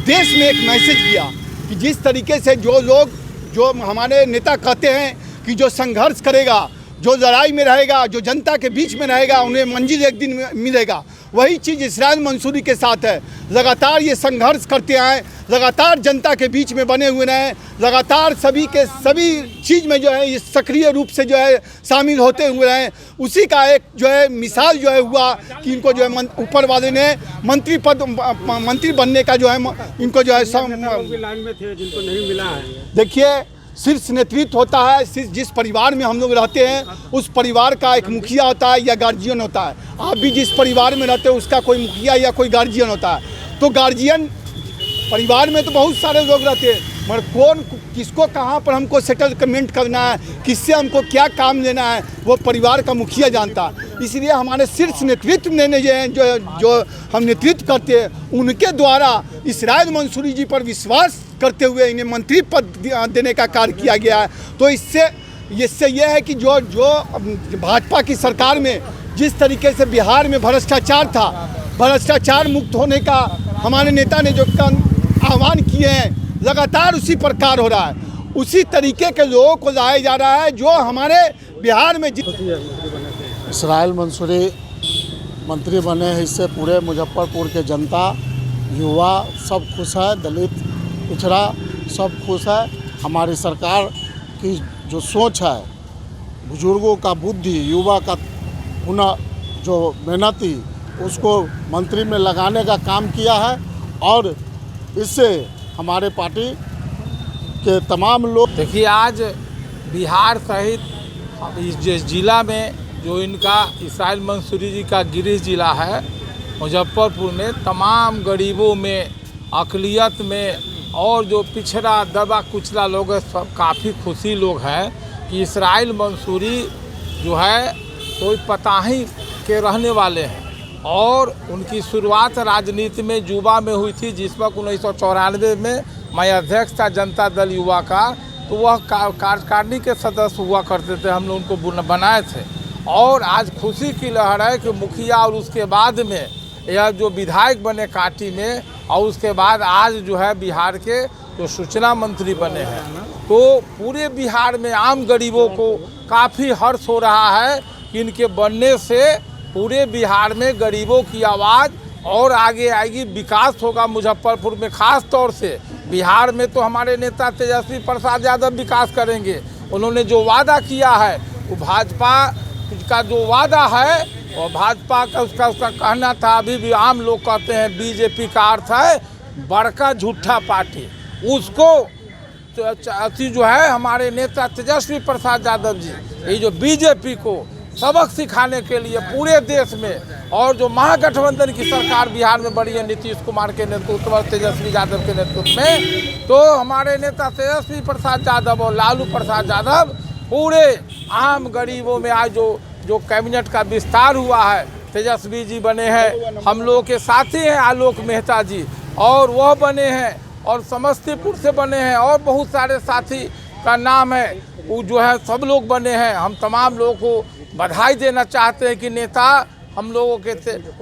देश में एक मैसेज गया कि जिस तरीके से जो हमारे नेता कहते हैं कि जो संघर्ष करेगा, जो लड़ाई में रहेगा, जो जनता के बीच में रहेगा, उन्हें मंजिल एक दिन मिलेगा। वही चीज़ इस्राइल मंसूरी के साथ है। लगातार ये संघर्ष करते आए, लगातार जनता के बीच में बने हुए रहें, लगातार सभी चीज़ में जो है ये सक्रिय रूप से जो है शामिल होते हुए रहें। उसी का एक जो है मिसाल जो है हुआ कि इनको जो है ऊपर वाले ने मंत्री बनने का जो है इनको जो है लाइन में थे जिनको नहीं मिला है। देखिए, शीर्ष नेतृत्व होता है, जिस परिवार में हम लोग रहते हैं उस परिवार का एक मुखिया होता है या गार्जियन होता है। आप भी जिस परिवार में रहते हैं उसका कोई मुखिया या कोई गार्जियन होता है। तो गार्जियन परिवार में तो बहुत सारे लोग रहते हैं, मगर कौन किसको कहाँ पर हमको सेटलमेंट करना है, किससे हमको क्या काम लेना है, वो परिवार का मुखिया जानता है। इसलिए हमारे शीर्ष नेतृत्व ने जो हम नेतृत्व करते हैं उनके द्वारा इस्राइल मंसूरी जी पर विश्वास करते हुए इन्हें मंत्री पद देने का कार्य किया गया है। तो इससे यह है कि जो भाजपा की सरकार में जिस तरीके से बिहार में भ्रष्टाचार था, भ्रष्टाचार मुक्त होने का हमारे नेता ने जो आह्वान किए हैं, लगातार उसी प्रकार हो रहा है। उसी तरीके के लोगों को लाया जा रहा है जो हमारे बिहार में इस्राइल मंसूरी मंत्री बने हैं। इससे पूरे मुजफ्फरपुर के जनता, युवा सब खुश है, दलित पिछड़ा सब खुश है। हमारी सरकार की जो सोच है, बुजुर्गों का बुद्धि, युवा का पुनः जो मेहनती, उसको मंत्री में लगाने का काम किया है। और इससे हमारे पार्टी के तमाम लोग, देखिए आज बिहार सहित इस जिला में जो इनका इस्राइल मंसूरी जी का गृह जिला है मुजफ्फरपुर में, तमाम गरीबों में, अक़लियत में और जो पिछड़ा दबा कुचला लोग है, सब काफ़ी खुशी लोग हैं कि इस्राइल मंसूरी जो है तो पताही के रहने वाले हैं और उनकी शुरुआत राजनीति में युवा में हुई थी, जिस वक्त 1994 में मैं अध्यक्ष था जनता दल युवा का, तो वह कार्यकारिणी के सदस्य हुआ करते थे, हम लोग उनको बनाए थे। और आज खुशी की लहर है कि मुखिया और उसके बाद में यह जो विधायक बने काटी में, और उसके बाद आज जो है बिहार के जो सूचना मंत्री बने हैं, तो पूरे बिहार में आम गरीबों को काफ़ी हर्ष हो रहा है कि इनके बनने से पूरे बिहार में गरीबों की आवाज़ और आगे आएगी, विकास होगा मुजफ्फरपुर में। ख़ास तौर से बिहार में तो हमारे नेता तेजस्वी प्रसाद यादव विकास करेंगे। उन्होंने जो वादा किया है वो भाजपा का जो वादा है, और भाजपा का उसका कहना था, अभी भी आम लोग कहते हैं बीजेपी का अर्थ है बड़का झूठा पार्टी। उसको अति जो है हमारे नेता तेजस्वी प्रसाद यादव जी ये जो बीजेपी को सबक सिखाने के लिए पूरे देश में, और जो महागठबंधन की सरकार बिहार में बड़ी है नीतीश कुमार के नेतृत्व और तेजस्वी यादव के नेतृत्व में, तो हमारे नेता तेजस्वी प्रसाद यादव और लालू प्रसाद यादव पूरे आम गरीबों में आज जो कैबिनेट का विस्तार हुआ है, तेजस्वी जी बने हैं, हम लोगों के साथी हैं आलोक मेहता जी, और वह बने हैं, और समस्तीपुर से बने हैं, और बहुत सारे साथी का नाम है वो जो है सब लोग बने हैं। हम तमाम लोगों को बधाई देना चाहते हैं कि नेता हम लोगों के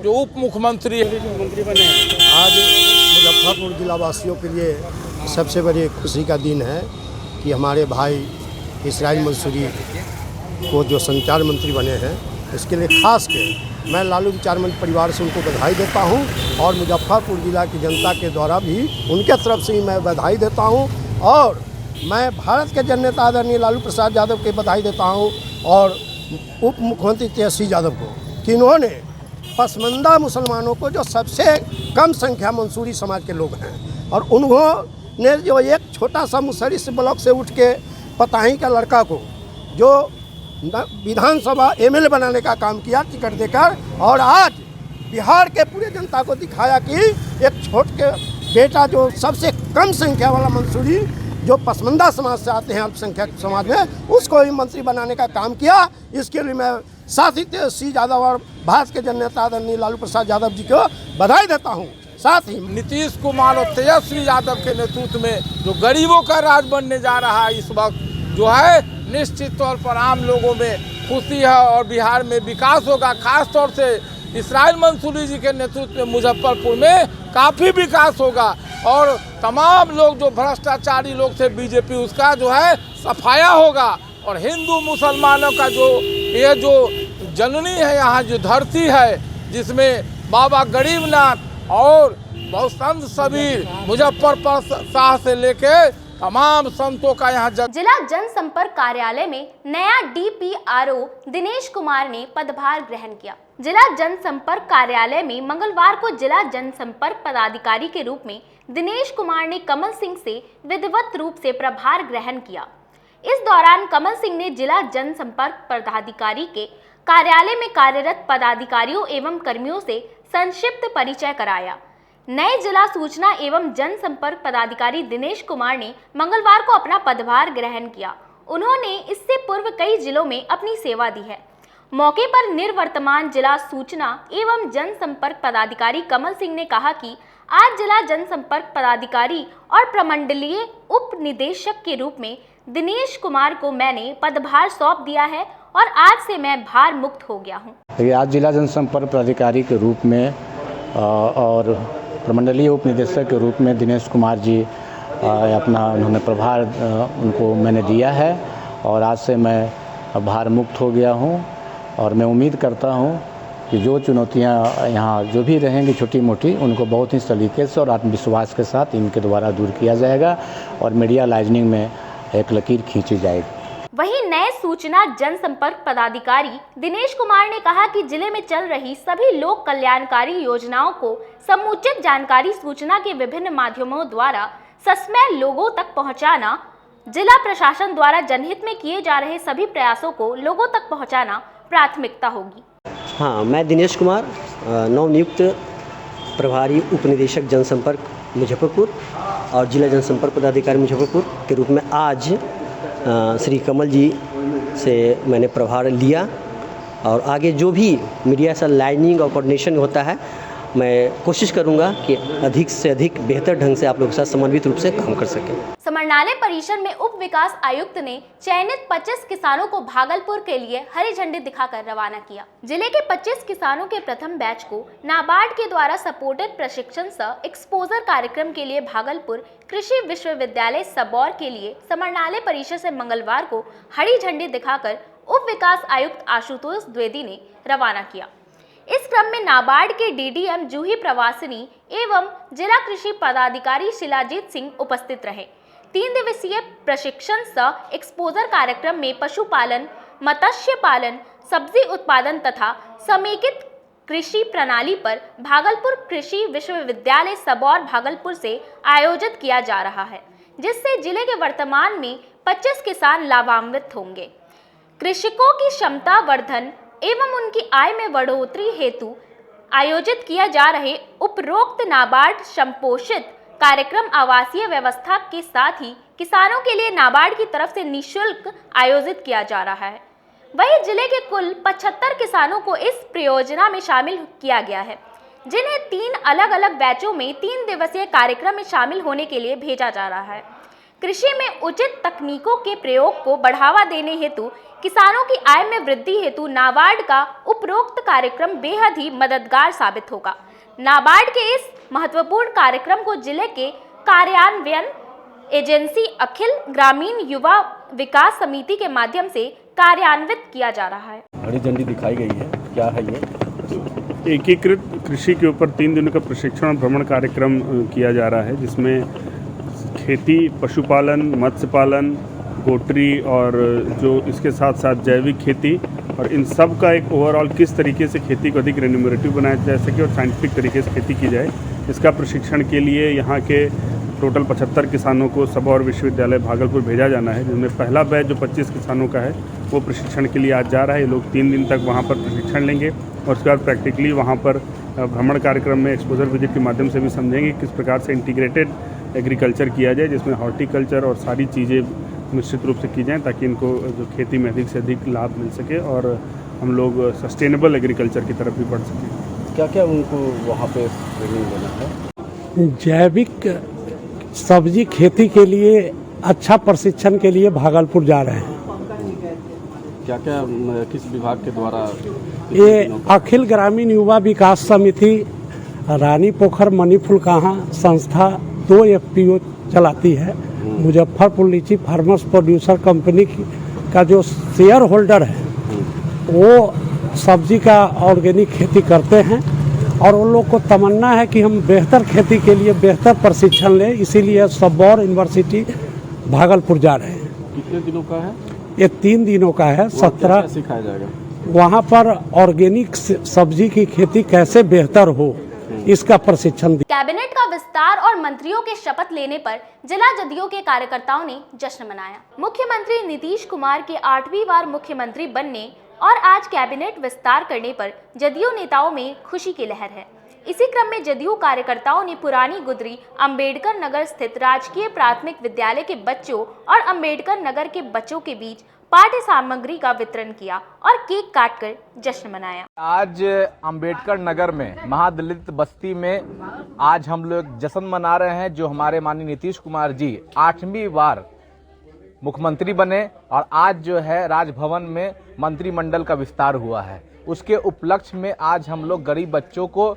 जो उप मुख्यमंत्री बने। आज मुजफ्फरपुर जिला वासियों के लिए सबसे बड़ी खुशी का दिन है कि हमारे भाई इसराइल मंसूरी को जो संचार मंत्री बने हैं, इसके लिए खास के मैं लालू विचार मंच परिवार से उनको बधाई देता हूं, और मुजफ्फरपुर जिला की जनता के द्वारा भी उनके तरफ से ही मैं बधाई देता हूं, और मैं भारत के जननेता आदरणीय लालू प्रसाद यादव के बधाई देता हूं, और उप मुख्यमंत्री तेजस्वी यादव को कि इन्होंने पसमानदा मुसलमानों को, जो सबसे कम संख्या मंसूरी समाज के लोग हैं, और उन्होंने जो एक छोटा सा मुसहरी से ब्लॉक से उठ के पताही का लड़का को जो विधानसभा एमएलए बनाने का काम किया टिकट देकर, और आज बिहार के पूरे जनता को दिखाया कि एक छोट के बेटा जो सबसे कम संख्या वाला मंसूरी जो पसमानदा समाज से आते हैं, अल्पसंख्यक समाज में, उसको भी मंत्री बनाने का काम किया। इसके लिए मैं साथी तेजस्वी यादव और भारत के जननेता आदरणीय लालू प्रसाद यादव जी को बधाई देता हूँ। साथ ही नीतीश कुमार और तेजस्वी यादव के नेतृत्व में जो गरीबों का राज बनने जा रहा है इस वक्त, जो है निश्चित तौर पर आम लोगों में खुशी है और बिहार में विकास होगा। खास तौर से इसराइल मंसूरी जी के नेतृत्व में मुजफ्फरपुर में काफ़ी विकास होगा, और तमाम लोग जो भ्रष्टाचारी लोग थे बीजेपी, उसका जो है सफाया होगा, और हिंदू मुसलमानों का जो ये जो जननी है यहाँ जो धरती है, जिसमें बाबा गरीबनाथ और बहुत संत सबीर मुजफ्फरपुर शाह से लेके तमाम संतों का यहाँ जिला जनसंपर्क कार्यालय में नया डीपीआरओ दिनेश कुमार ने पदभार ग्रहण किया। जिला जनसंपर्क कार्यालय में मंगलवार को जिला जनसंपर्क पदाधिकारी के रूप में दिनेश कुमार ने कमल सिंह से विधिवत रूप से प्रभार ग्रहण किया। इस दौरान कमल सिंह ने जिला जनसंपर्क पदाधिकारी के कार्यालय में कार्यरत पदाधिकारियों एवं कर्मियों से संक्षिप्त परिचय कराया। नए जिला सूचना एवं जनसंपर्क पदाधिकारी दिनेश कुमार ने मंगलवार को अपना पदभार ग्रहण किया। उन्होंने इससे पूर्व कई जिलों में अपनी सेवा दी है। मौके पर निर्वर्तमान जिला सूचना एवं जनसंपर्क पदाधिकारी कमल सिंह ने कहा कि आज जिला जनसंपर्क पदाधिकारी और प्रमंडलीय उप निदेशक के रूप में दिनेश कुमार को मैंने पदभार सौंप दिया है और आज से मैं भार मुक्त हो गया हूँ। आज जिला जनसंपर्क पदाधिकारी के रूप में और प्रमंडलीय उप निदेशक के रूप में दिनेश कुमार जी अपना उन्होंने प्रभार उनको मैंने दिया है और आज से मैं भार मुक्त हो गया हूँ। और मैं उम्मीद करता हूँ कि जो चुनौतियाँ यहाँ जो भी रहेंगी छोटी मोटी, उनको बहुत ही सलीके से और आत्मविश्वास के साथ इनके द्वारा दूर किया जाएगा और मीडिया लाइजनिंग में एक लकीर खींची जाएगी। वहीं नए सूचना जनसंपर्क पदाधिकारी दिनेश कुमार ने कहा कि जिले में चल रही सभी लोक कल्याणकारी योजनाओं को समुचित जानकारी सूचना के विभिन्न माध्यमों द्वारा ससमय लोगों तक पहुंचाना, जिला प्रशासन द्वारा जनहित में किए जा रहे सभी प्रयासों को लोगों तक पहुंचाना प्राथमिकता होगी। हाँ, मैं दिनेश कुमार नवनियुक्त प्रभारी उप निदेशक जनसंपर्क मुजफ्फरपुर और जिला जनसंपर्क पदाधिकारी मुजफ्फरपुर के रूप में आज श्री कमल जी से मैंने प्रभार लिया और आगे जो भी मीडिया से लाइनिंग और कोऑर्डिनेशन होता है, मैं कोशिश करूंगा कि अधिक से अधिक बेहतर ढंग से आप लोगों के साथ समन्वित रूप से काम कर सकें। समरनाले परिसर में उप विकास आयुक्त ने चयनित 25 किसानों को भागलपुर के लिए हरी झंडी दिखाकर रवाना किया। जिले के 25 किसानों के प्रथम बैच को नाबार्ड के द्वारा सपोर्टेड प्रशिक्षण सह एक्सपोजर कार्यक्रम के लिए भागलपुर कृषि विश्वविद्यालय सबौर के लिए समरनाले परिसर से मंगलवार को हरी झंडी दिखाकर उप विकास आयुक्त आशुतोष द्विवेदी ने रवाना किया। इस क्रम में नाबार्ड के डीडीएम जूही प्रवासिनी एवं जिला कृषि पदाधिकारी शिलाजीत सिंह उपस्थित रहे। 3 दिवसीय प्रशिक्षण सह एक्सपोजर कार्यक्रम में पशुपालन, मत्स्य पालन, सब्जी उत्पादन तथा समेकित कृषि प्रणाली पर भागलपुर कृषि विश्वविद्यालय सबौर भागलपुर से आयोजित किया जा रहा है, जिससे जिले के वर्तमान में 25 किसान लाभान्वित होंगे। कृषकों की क्षमता वर्धन एवं उनकी आय में बढ़ोतरी हेतु आयोजित किया जा रहे उपरोक्त नाबार्ड संपोषित कार्यक्रम आवासीय व्यवस्था के साथ ही किसानों के लिए नाबार्ड की तरफ से निःशुल्क आयोजित किया जा रहा है। वहीं जिले के कुल 75 किसानों को इस परियोजना में शामिल किया गया है, जिन्हें 3 अलग अलग बैचों में 3 दिवसीय कार्यक्रम में शामिल होने के लिए भेजा जा रहा है। कृषि में उचित तकनीकों के प्रयोग को बढ़ावा देने हेतु किसानों की आय में वृद्धि हेतु नाबार्ड का उपरोक्त कार्यक्रम बेहद ही मददगार साबित होगा। नाबार्ड के इस महत्वपूर्ण कार्यक्रम को जिले के कार्यान्वयन एजेंसी अखिल ग्रामीण युवा विकास समिति के माध्यम से कार्यान्वित किया जा रहा है। हरी झंडी दिखाई गई है, क्या है ये? एकीकृत कृषि के ऊपर 3 दिनों का प्रशिक्षण और भ्रमण कार्यक्रम किया जा रहा है, जिसमें खेती, पशुपालन, मत्स्य पालन, पोल्ट्री और जो इसके साथ साथ जैविक खेती और इन सब का एक ओवरऑल किस तरीके से खेती को अधिक रेन्यूमरेटिव बनाया जा सके और साइंटिफिक तरीके से खेती की जाए, इसका प्रशिक्षण के लिए यहाँ के टोटल 75 किसानों को सबौर विश्वविद्यालय भागलपुर भेजा जाना है, जिसमें पहला बैच जो 25 किसानों का है वो प्रशिक्षण के लिए आज जा रहा है। ये लोग 3 दिन तक वहाँ पर प्रशिक्षण लेंगे और उसके बाद प्रैक्टिकली वहाँ पर भ्रमण कार्यक्रम में एक्सपोजर विजिट के माध्यम से भी समझेंगे किस प्रकार से इंटीग्रेटेड एग्रीकल्चर किया जाए, जिसमें हॉर्टिकल्चर और सारी चीज़ें निश्चित रूप से की जाएं ताकि इनको जो खेती में अधिक से अधिक लाभ मिल सके और हम लोग सस्टेनेबल एग्रीकल्चर की तरफ भी बढ़ सकें। क्या क्या उनको वहाँ पे ट्रेनिंग देना है? जैविक सब्जी खेती के लिए अच्छा प्रशिक्षण के लिए भागलपुर जा रहे हैं। क्या क्या किस विभाग के द्वारा? ये अखिल ग्रामीण युवा विकास समिति रानी पोखर मणिफुलकाहा संस्था 2 FPO चलाती है। मुजफ्फरपुर लीची फार्मर्स प्रोड्यूसर कंपनी का जो शेयर होल्डर है वो सब्जी का ऑर्गेनिक खेती करते हैं और उन लोग को तमन्ना है कि हम बेहतर खेती के लिए बेहतर प्रशिक्षण लें, इसीलिए सबौर यूनिवर्सिटी भागलपुर जा रहे हैं। कितने दिनों का है? ये 3 दिनों का है। 17 सिखाया जाएगा। वहाँ पर ऑर्गेनिक सब्जी की खेती कैसे बेहतर हो इसका प्रशिक्षण। कैबिनेट का विस्तार और मंत्रियों के शपथ लेने पर जिला जदयू के कार्यकर्ताओं ने जश्न मनाया। मुख्यमंत्री नीतीश कुमार के 8वीं बार मुख्यमंत्री बनने और आज कैबिनेट विस्तार करने पर जदयू नेताओं में खुशी की लहर है। इसी क्रम में जदयू कार्यकर्ताओं ने पुरानी गुदरी अंबेडकर नगर स्थित राजकीय प्राथमिक विद्यालय के बच्चों और अंबेडकर नगर के बच्चों के बीच पाठ्य सामग्री का वितरण किया और केक काटकर जश्न मनाया। आज अंबेडकर नगर में महादलित बस्ती में आज हम लोग जश्न मना रहे हैं, जो हमारे माननीय नीतीश कुमार जी 8वीं बार मुख्यमंत्री बने और आज जो है राजभवन में मंत्रिमंडल का विस्तार हुआ है। उसके उपलक्ष्य में आज हम लोग गरीब बच्चों को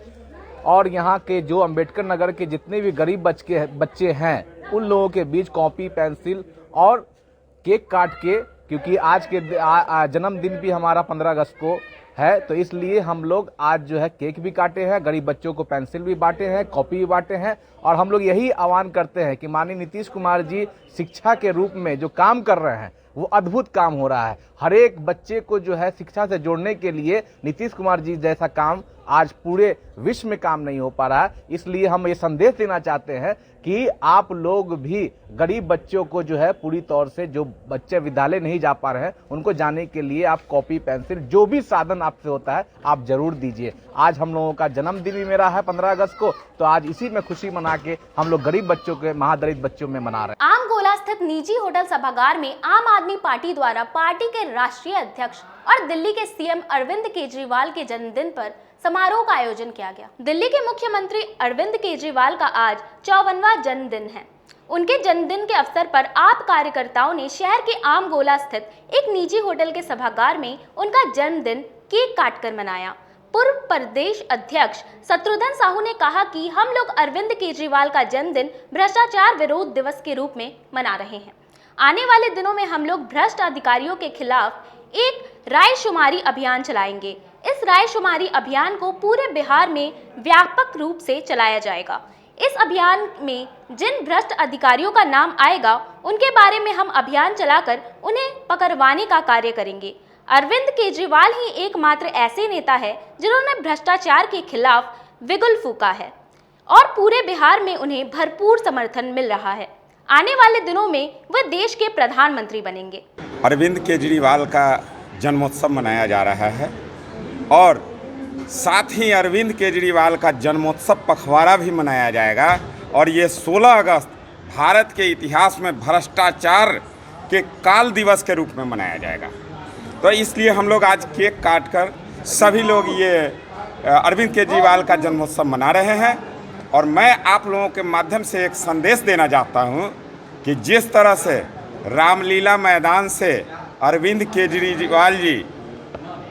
और यहाँ के जो अंबेडकर नगर के जितने भी गरीब बच्चे हैं उन लोगों के बीच कॉपी, पेंसिल और केक काट के, क्योंकि आज के जन्मदिन भी हमारा 15 अगस्त को है, तो इसलिए हम लोग आज जो है केक भी काटे हैं, गरीब बच्चों को पेंसिल भी बांटे हैं, कॉपी भी बांटे हैं और हम लोग यही आह्वान करते हैं कि माननीय नीतीश कुमार जी शिक्षा के रूप में जो काम कर रहे हैं वो अद्भुत काम हो रहा है। हर एक बच्चे को जो है शिक्षा से जोड़ने के लिए नीतीश कुमार जी जैसा काम आज पूरे विश्व में काम नहीं हो पा रहा है। इसलिए हम ये संदेश देना चाहते हैं कि आप लोग भी गरीब बच्चों को जो है पूरी तौर से, जो बच्चे विद्यालय नहीं जा पा रहे हैं उनको जाने के लिए आप कॉपी, पेंसिल, जो भी साधन आपसे होता है आप जरूर दीजिए। आज हम लोगों का जन्मदिन भी मेरा है 15 अगस्त को, तो आज इसी में खुशी मना के हम लोग गरीब बच्चों के, महादलित बच्चों में मना रहे हैं। आम गोला स्थित निजी होटल सभागार में आम आदमी पार्टी द्वारा पार्टी के राष्ट्रीय अध्यक्ष और दिल्ली के सीएम अरविंद केजरीवाल के जन्मदिन पर समारोह का आयोजन किया गया। दिल्ली के मुख्यमंत्री अरविंद केजरीवाल का आज 54वां जन्मदिन है। उनके जन्मदिन के अवसर पर आप कार्यकर्ताओं ने शहर के आम गोला स्थित एक निजी होटल के सभागार में उनका जन्मदिन केक काटकर मनाया। पूर्व प्रदेश अध्यक्ष शत्रुघ्न साहू ने कहा कि हम लोग अरविंद केजरीवाल का जन्मदिन भ्रष्टाचार विरोध दिवस के रूप में मना रहे हैं। आने वाले दिनों में हम लोग भ्रष्ट अधिकारियों के खिलाफ एक रायशुमारी अभियान चलाएंगे। इस रायशुमारी अभियान को पूरे बिहार में व्यापक रूप से चलाया जाएगा। इस अभियान में जिन भ्रष्ट अधिकारियों का नाम आएगा उनके बारे में हम अभियान चलाकर उन्हें पकड़वाने का कार्य करेंगे। अरविंद केजरीवाल ही एकमात्र ऐसे नेता है जिन्होंने भ्रष्टाचार के खिलाफ बिगुल फूंका है और पूरे बिहार में उन्हें भरपूर समर्थन मिल रहा है। आने वाले दिनों में वह देश के प्रधानमंत्री बनेंगे। अरविंद केजरीवाल का जन्मोत्सव मनाया जा रहा है और साथ ही अरविंद केजरीवाल का जन्मोत्सव पखवाड़ा भी मनाया जाएगा और ये 16 अगस्त भारत के इतिहास में भ्रष्टाचार के काल दिवस के रूप में मनाया जाएगा। तो इसलिए हम लोग आज केक काटकर सभी लोग ये अरविंद केजरीवाल का जन्मोत्सव मना रहे हैं और मैं आप लोगों के माध्यम से एक संदेश देना चाहता हूं कि जिस तरह से रामलीला मैदान से अरविंद केजरीवाल जी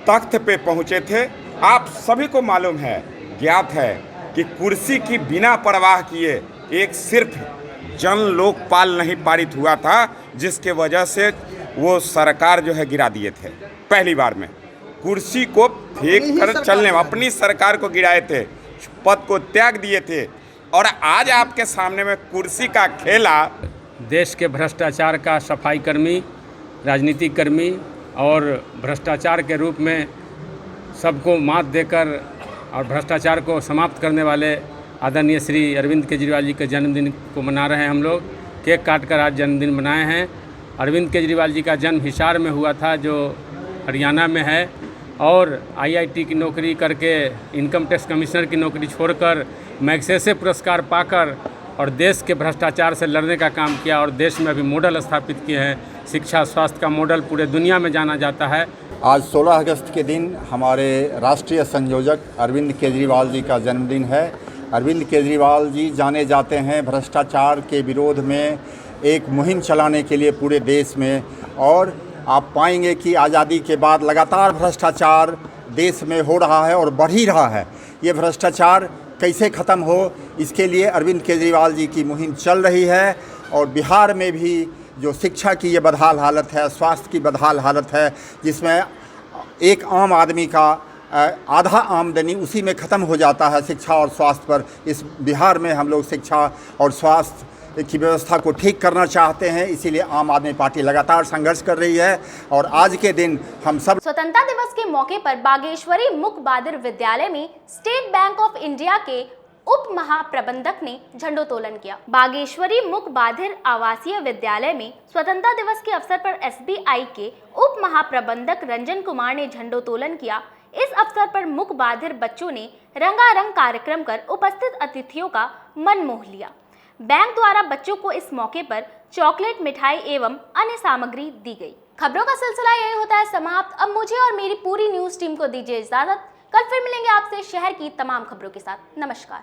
तख्त पे पहुंचे थे, आप सभी को मालूम है, ज्ञात है कि कुर्सी की बिना परवाह किए एक सिर्फ जन लोकपाल नहीं पारित हुआ था, जिसके वजह से वो सरकार जो है गिरा दिए थे। पहली बार में कुर्सी को फेंक कर चलने, अपनी सरकार को गिराए थे, पद को त्याग दिए थे और आज आपके सामने में कुर्सी का खेला। देश के भ्रष्टाचार का सफाई कर्मी, राजनीतिक कर्मी और भ्रष्टाचार के रूप में सबको मात देकर और भ्रष्टाचार को समाप्त करने वाले आदरणीय श्री अरविंद केजरीवाल जी के जन्मदिन को मना रहे हैं। हम लोग केक काटकर आज जन्मदिन मनाए हैं। अरविंद केजरीवाल जी का जन्म हिसार में हुआ था, जो हरियाणा में है, और आईआईटी की नौकरी करके इनकम टैक्स कमिश्नर की नौकरी छोड़कर मैग्सेसे पुरस्कार पाकर और देश के भ्रष्टाचार से लड़ने का काम किया और देश में अभी मॉडल स्थापित किए हैं। शिक्षा स्वास्थ्य का मॉडल पूरे दुनिया में जाना जाता है। आज 16 अगस्त के दिन हमारे राष्ट्रीय संयोजक अरविंद केजरीवाल जी का जन्मदिन है। अरविंद केजरीवाल जी जाने जाते हैं भ्रष्टाचार के विरोध में एक मुहिम चलाने के लिए पूरे देश में, और आप पाएंगे कि आज़ादी के बाद लगातार भ्रष्टाचार देश में हो रहा है और बढ़ ही रहा है। ये भ्रष्टाचार कैसे ख़त्म हो, इसके लिए अरविंद केजरीवाल जी की मुहिम चल रही है। और बिहार में भी जो शिक्षा की ये बदहाल हालत है, स्वास्थ्य की बदहाल हालत है, जिसमें एक आम आदमी का आधा आमदनी उसी में ख़त्म हो जाता है शिक्षा और स्वास्थ्य पर। इस बिहार में हम लोग शिक्षा और स्वास्थ्य की व्यवस्था को ठीक करना चाहते हैं, इसीलिए आम आदमी पार्टी लगातार संघर्ष कर रही है। और आज के दिन हम सब स्वतंत्रता दिवस के मौके पर बागेश्वरी मुक बहादुर विद्यालय में स्टेट बैंक ऑफ इंडिया के उप महाप्रबंधक ने झंडोत्तोलन किया। बागेश्वरी मुक बहादुर आवासीय विद्यालय में स्वतंत्रता दिवस के अवसर पर एसबीआई के उप महाप्रबंधक रंजन कुमार ने झंडोत्तोलन किया। इस अवसर पर मुक बहादुर बच्चों ने रंगारंग कार्यक्रम कर उपस्थित अतिथियों का मन मोह लिया। बैंक द्वारा बच्चों को इस मौके पर चॉकलेट, मिठाई एवं अन्य सामग्री दी गई। खबरों का सिलसिला यही होता है समाप्त। अब मुझे और मेरी पूरी न्यूज टीम को दीजिए इजाजत। कल फिर मिलेंगे आपसे शहर की तमाम खबरों के साथ। नमस्कार।